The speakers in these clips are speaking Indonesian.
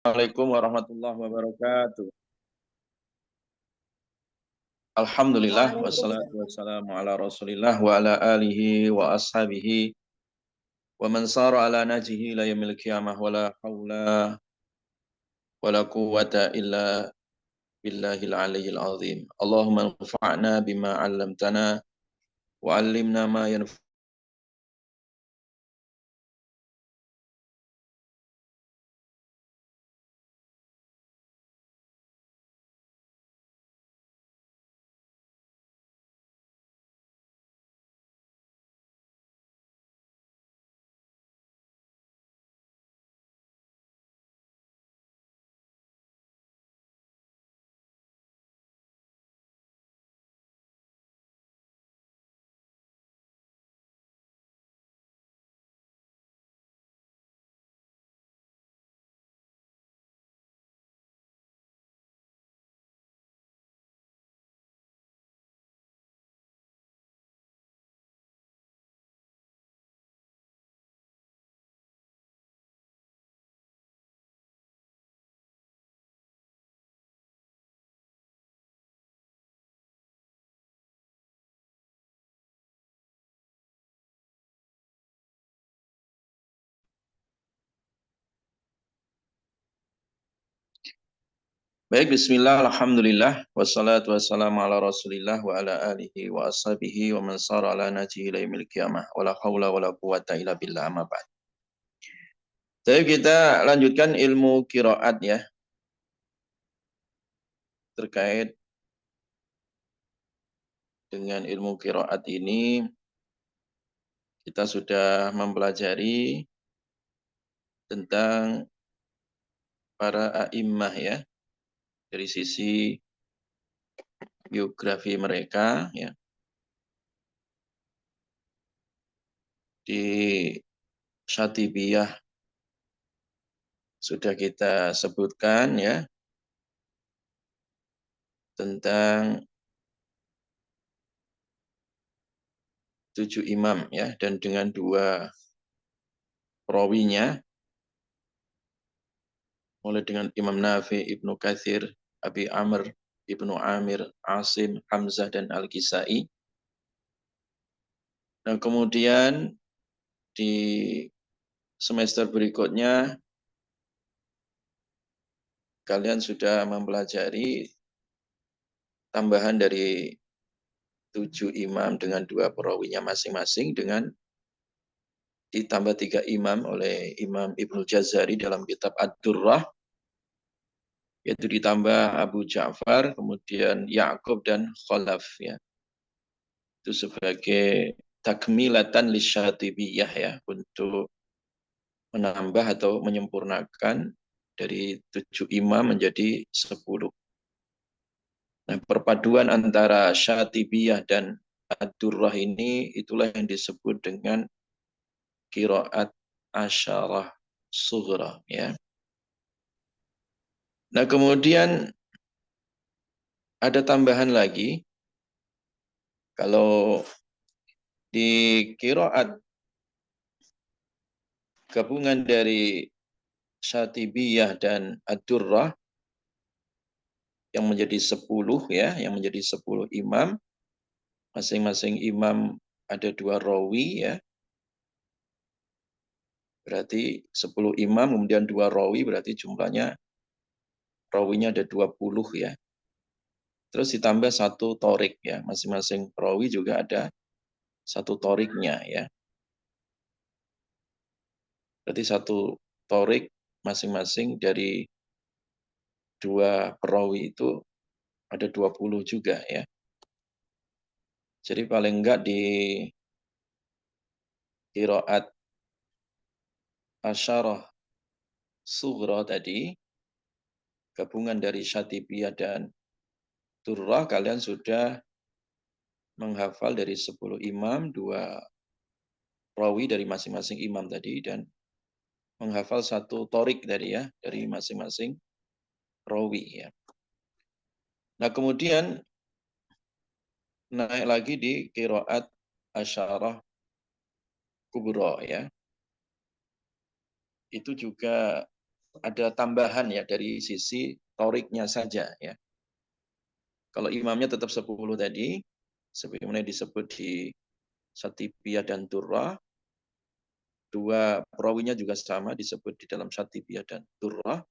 Assalamualaikum warahmatullahi wabarakatuh. Alhamdulillah wassalatu Waalaikumsalam. wassalamu ala Rasulillah wa ala alihi wa ashabihi wa man sara ala najihi la yaumil qiyamah wa la haula wa la quwwata illa billahil aliyyil azim. Allahumma anfa'na bima 'allamtana wa 'allimna ma yanfa'una. Baik, bismillah, alhamdulillah, wassalatu wassalamu ala Rasulillah wa ala alihi wa ashabihi wa man sara ala najihi ila yaumil qiyamah wa la haula wa la quwwata illa billah amma ba'd. Jadi kita lanjutkan ilmu qiraat ya, terkait dengan ilmu qiraat ini kita sudah mempelajari tentang para a'immah ya, dari sisi biografi mereka ya. Di Syatibiyah sudah kita sebutkan ya tentang 7 imam ya, dan dengan 2 perawinya, mulai dengan Imam Nafi, Ibnu Katsir, Abi Amr, Ibnu Amir, Asim, Hamzah, dan Al-Kisai. Nah, kemudian di semester berikutnya kalian sudah mempelajari tambahan dari 7 imam dengan 2 perawinya masing-masing, dengan ditambah 3 imam oleh Imam Ibnu Jazari dalam kitab Ad-Durrah, yaitu ditambah Abu Ja'far, kemudian Ya'qub dan Khalaf ya. Itu sebagai takmilatan lisyatibiyah ya, untuk menambah atau menyempurnakan dari 7 imam menjadi 10. Nah, perpaduan antara Syatibiyah dan Ad-Durrah ini itulah yang disebut dengan qiraat asyarah sughra ya. Nah, kemudian ada tambahan lagi, kalau di qiraat gabungan dari Syatibiyah dan Ad-Durrah yang menjadi 10 ya, yang menjadi 10 imam, masing-masing imam ada 2 rawi ya. Berarti 10 imam kemudian 2 rawi, berarti jumlahnya rawinya ada 20 ya. Terus ditambah 1 torik ya, masing-masing rawi juga ada 1 toriknya ya. Berarti 1 torik masing-masing dari 2 perawi itu ada 20 juga ya. Jadi paling enggak di qiraat asyarah sughra tadi, gabungan dari Syatibiyah dan Durrah, kalian sudah menghafal dari 10 imam, 2 rawi dari masing-masing imam tadi, dan menghafal 1 torik dari ya, dari masing-masing rawi ya. Nah, kemudian naik lagi di qiraat asyarah kubra ya. Itu juga ada tambahan ya dari sisi toriknya saja ya. Kalau imamnya tetap 10 tadi, sebagaimana disebut di Syatibiyah dan Durrah, dua perawinya juga sama disebut di dalam Syatibiyah dan Durrah.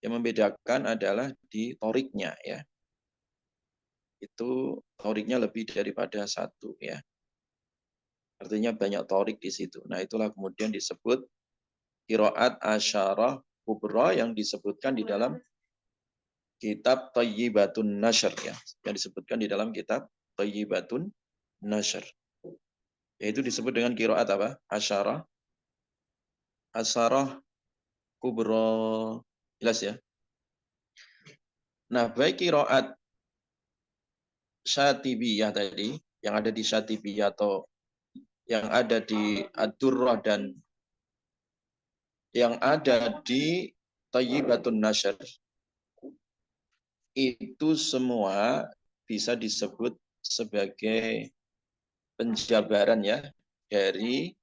Yang membedakan adalah di toriknya ya. Itu toriknya lebih daripada satu ya. Artinya banyak torik di situ. Nah itulah kemudian disebut qiraat asyarah kubra yang disebutkan di dalam kitab Thayyibatun Nashr ya. Yang disebutkan di dalam kitab Thayyibatun Nashr. Yaitu disebut dengan qiraat apa? Asyarah kubra. Jelas ya. Nah, baik qiraat Syatibiyah tadi, yang ada di Syatibiyah atau yang ada di Ad-Durrah dan yang ada di Thayyibatun Nashr, itu semua bisa disebut sebagai penjabaran ya dari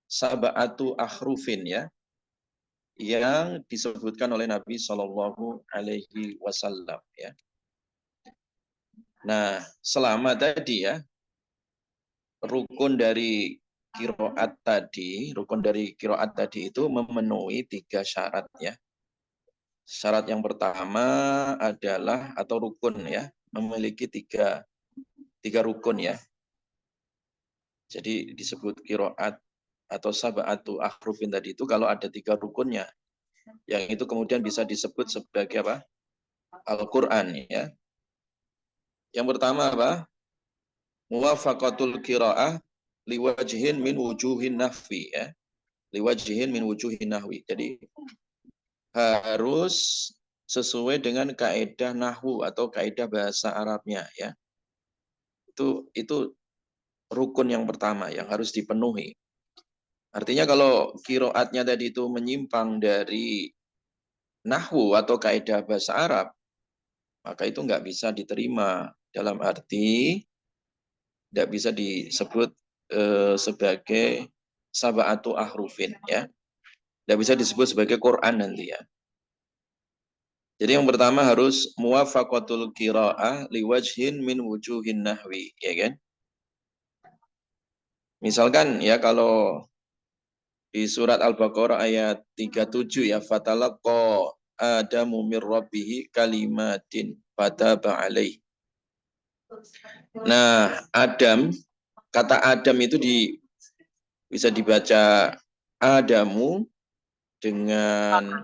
sab'atu ahrufin ya yang disebutkan oleh Nabi Shallallahu Alaihi Wasallam ya. Nah, selama tadi ya rukun dari kiroat tadi itu memenuhi 3 syarat ya. Syarat yang pertama adalah atau rukun ya, memiliki tiga rukun ya. Jadi disebut kiroat atau sab'atu ahrufin tadi itu kalau ada 3 rukunnya, yang itu kemudian bisa disebut sebagai apa? Al-Quran ya. Yang pertama apa? Muwafaqatul qiraah liwajhin min wujuhin nahwi ya. Liwajhin min wujuhin nahwi. Jadi harus sesuai dengan kaidah nahwu atau kaidah bahasa Arabnya ya. Itu rukun yang pertama yang harus dipenuhi. Artinya kalau kiroatnya tadi itu menyimpang dari nahwu atau kaidah bahasa Arab, maka itu nggak bisa diterima. Dalam arti tidak bisa disebut sebagai sab'atu ahrufin ya. Tidak bisa disebut sebagai Quran nanti ya. Jadi yang pertama harus muwafaqatul qiraah liwajhin min wujuhin nahwi, ya kan? Misalkan ya kalau di surat Al-Baqarah ayat 37 ya fatalaqa Adamu mir rabbih kalimatin fataba alaih. Nah, kata Adam itu bisa dibaca Adamu dengan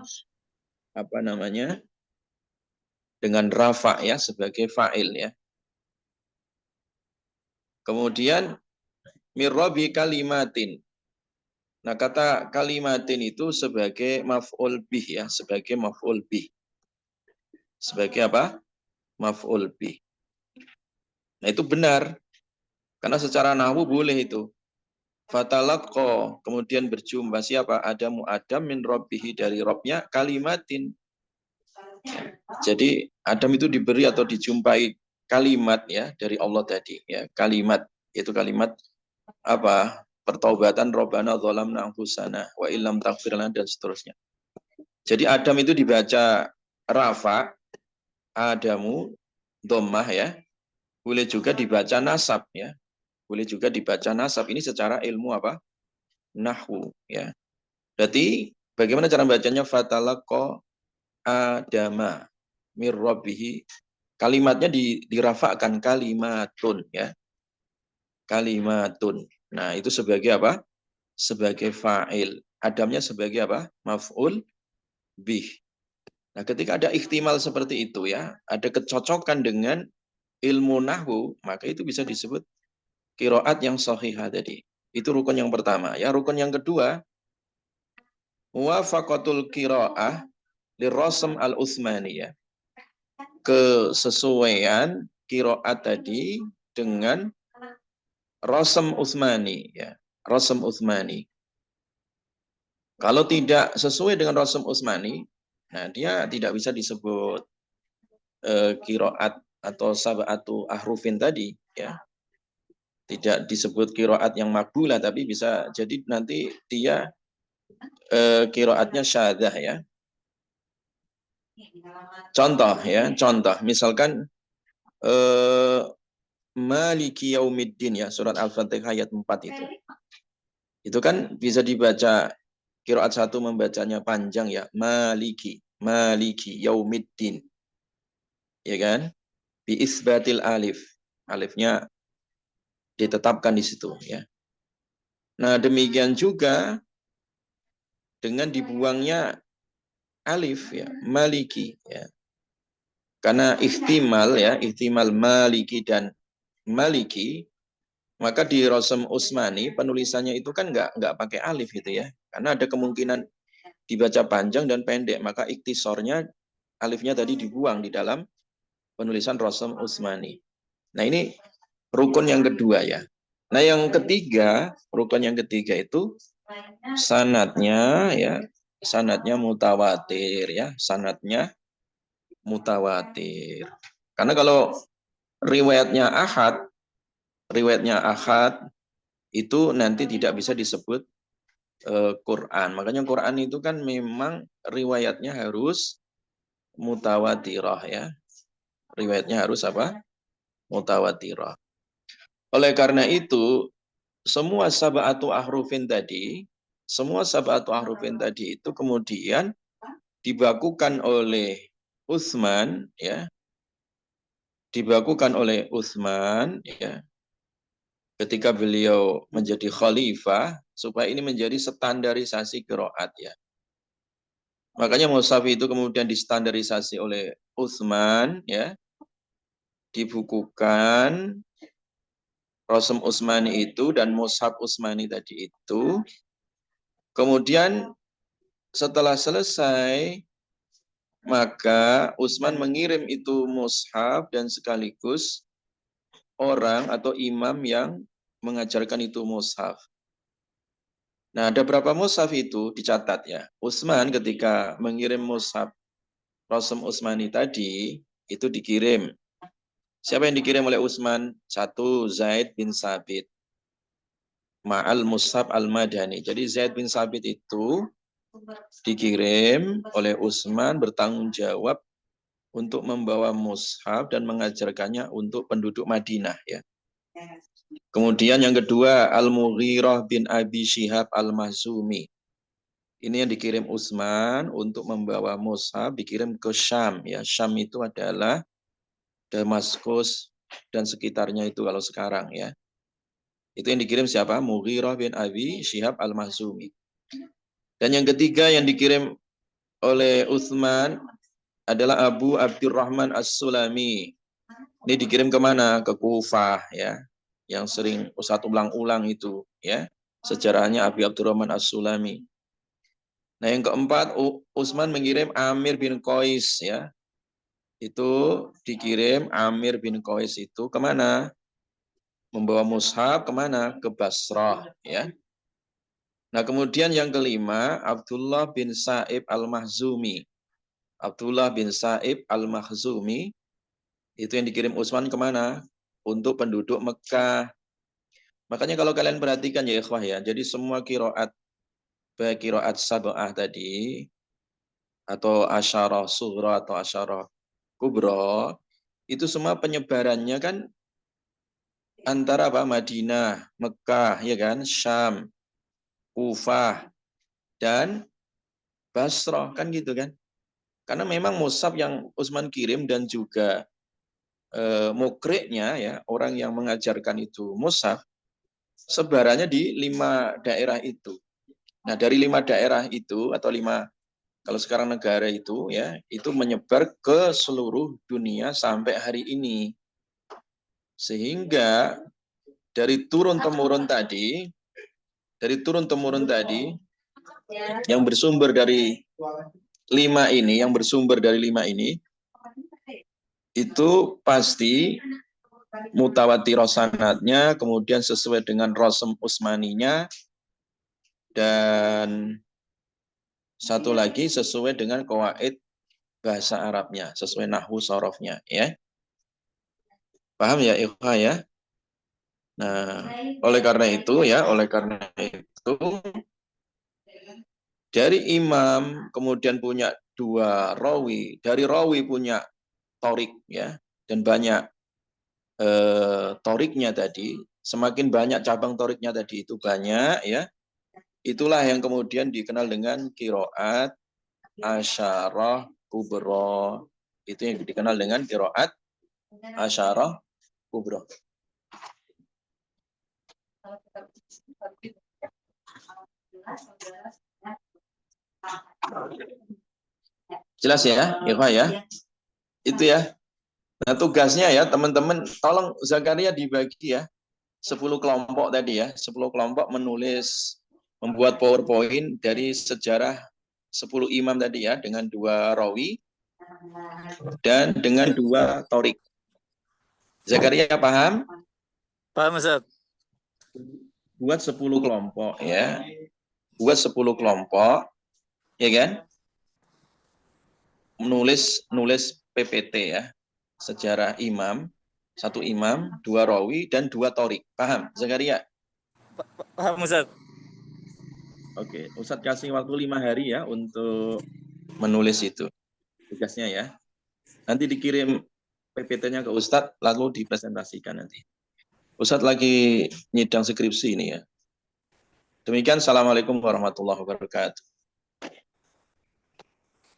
apa namanya? Dengan rafa ya sebagai fa'il ya. Kemudian mirrobi kalimatin. Nah, kata kalimatin itu sebagai maf'ul bih ya, sebagai maf'ul bih. Sebagai apa? Maf'ul bih. Nah, itu benar. Karena secara nahwu boleh itu. Fatalaqqa, kemudian berjumpa siapa? Adamu Adam min rabbihi dari Robnya kalimatin. Jadi Adam itu diberi atau dijumpai kalimat ya dari Allah tadi ya, kalimat itu kalimat apa? Pertaubatan Rabbana dzalamna anfusana wa illam taghfir lana dan seterusnya. Jadi Adam itu dibaca rafa, Adamu dhammah ya. Boleh juga dibaca nasab ya. Boleh juga dibaca nasab. Ini secara ilmu apa? Nahwu ya. Berarti bagaimana cara bacanya? Fatalaqa Adama mir rabbihi. Kalimatnya dirafakkan kalimatun ya. Kalimatun. Nah, itu sebagai apa? Sebagai fa'il. Adamnya sebagai apa? Maf'ul bih. Nah, ketika ada ihtimal seperti itu ya, ada kecocokan dengan ilmu nahwu, maka itu bisa disebut qiraat yang sahihah tadi. Itu rukun yang pertama. Ya, rukun yang kedua, muwafaqatul qiraah lirrasm al-utsmani ya. Kesesuaian qiraat tadi dengan rasm Utsmani ya. Rasm Utsmani. Kalau tidak sesuai dengan rasm Utsmani, nah dia tidak bisa disebut qiraat atau sab'atu ahrufin tadi ya. Tidak disebut qiraat yang makbulah tapi bisa jadi nanti dia qiraatnya syadzah ya. Contoh ya, contoh. Misalkan Maliki Yaumiddin ya, surat Al-Fatihah ayat 4 itu. Itu kan bisa dibaca qiraat satu membacanya panjang ya, Maliki, Maliki Yaumiddin. Ya kan? Bi isbatil alif. Alifnya ditetapkan di situ ya. Nah, demikian juga dengan dibuangnya alif ya, Maliki ya. Karena ihtimal ya, ihtimal Maliki dan Maliki, maka di Rosem Usmani penulisannya itu kan nggak pakai alif gitu ya. Karena ada kemungkinan dibaca panjang dan pendek, maka iktisornya alifnya tadi dibuang di dalam penulisan Rosem Usmani. Nah, ini rukun yang kedua ya. Nah, yang ketiga, rukun yang ketiga itu sanatnya ya, sanatnya mutawatir ya, sanatnya mutawatir. Karena kalau riwayatnya ahad itu nanti tidak bisa disebut Quran. Makanya Quran itu kan memang riwayatnya harus mutawatirah ya. Riwayatnya harus apa? Mutawatirah. Oleh karena itu, semua sab'atu ahrufin tadi itu kemudian dibakukan oleh Utsman ya, dibakukan oleh Utsman ya ketika beliau menjadi khalifah supaya ini menjadi standarisasi qiraat ya. Makanya mushaf itu kemudian distandarisasi oleh Utsman ya, dibukukan Rosem Utsmani itu dan mushaf Utsmani tadi itu. Kemudian setelah selesai maka Utsman mengirim itu mushaf dan sekaligus orang atau imam yang mengajarkan itu mushaf. Nah, ada berapa mushaf itu dicatat ya. Utsman ketika mengirim mushaf Rosem Utsmani tadi, itu dikirim. Siapa yang dikirim oleh Utsman? Satu, Zaid bin Sabit. Ma'al mushaf al-Madani. Jadi Zaid bin Sabit itu dikirim oleh Utsman bertanggung jawab untuk membawa mushaf dan mengajarkannya untuk penduduk Madinah ya. Kemudian yang kedua, Al-Mughirah bin Abi Syihab Al-Mahzumi. Ini yang dikirim Utsman untuk membawa mushaf, dikirim ke Syam. Ya, Syam itu adalah Damaskus dan sekitarnya itu kalau sekarang ya. Itu yang dikirim siapa? Mughirah bin Abi Syihab Al-Mahzumi. Dan yang ketiga yang dikirim oleh Utsman adalah Abu Abdurrahman As-Sulami. Ini dikirim kemana? Ke Kufah ya. Yang sering Ustadz ulang-ulang itu ya. Sejarahnya Abi Abdurrahman As-Sulami. Nah, yang keempat Utsman mengirim Amir bin Qais ya. Itu dikirim Amir bin Qais itu kemana? Membawa mushaf kemana? Ke Basrah ya. Nah, kemudian yang kelima Abdullah bin Sa'ib Al-Mahzumi. Abdullah bin Sa'ib Al-Mahzumi itu yang dikirim Utsman kemana? Untuk penduduk Mekah. Makanya kalau kalian perhatikan ya ikhwah ya, jadi semua kiroat, baik kiroat sab'ah tadi, atau asyarah sughra atau asyarah kubra, itu semua penyebarannya kan antara apa? Madinah, Mekah, ya kan, Syam, Kufah, dan Basrah, kan gitu kan. Karena memang mushaf yang Utsman kirim dan juga mukriknya ya, orang yang mengajarkan itu mushaf, sebarannya di 5 daerah itu. Nah, dari 5 daerah itu atau 5 kalau sekarang negara itu ya, itu menyebar ke seluruh dunia sampai hari ini. Sehingga dari turun-temurun tadi, yang bersumber dari 5 ini, itu pasti mutawatir sanadnya, kemudian sesuai dengan Rosem Utsmaninya, dan satu lagi sesuai dengan qawaid bahasa Arabnya, sesuai nahwu sorofnya ya. Paham ya ikhwah ya? Nah, oleh karena itu dari imam kemudian punya dua rawi, dari rawi punya torik ya, dan banyak toriknya tadi, semakin banyak cabang toriknya tadi itu banyak ya, itulah yang kemudian dikenal dengan qiraat asyarah kubra. Itu yang dikenal dengan qiraat asyarah kubra. Jelas ya, Ikhwah ya? Itu ya. Nah, tugasnya ya, teman-teman, tolong Zakaria dibagi ya. 10 kelompok tadi ya. 10 kelompok menulis, membuat PowerPoint dari sejarah 10 imam tadi ya, dengan 2 rawi dan dengan 2 torik. Zakaria paham? Paham, Ustaz. Buat 10 kelompok ya. Buat 10 kelompok, ya kan? Nulis PPT ya. Sejarah imam, 1 imam, 2 rawi, dan 2 torik. Paham, Zakaria? Paham, Ustaz. Oke, Ustadz kasih waktu 5 hari ya untuk menulis itu. Tugasnya ya. Nanti dikirim PPT-nya ke Ustadz, lalu dipresentasikan nanti. Ustadz lagi nyidang skripsi ini ya. Demikian, Assalamualaikum warahmatullahi wabarakatuh.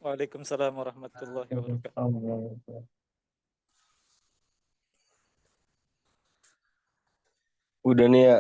Waalaikumsalam warahmatullahi wabarakatuh. Udah nih ya.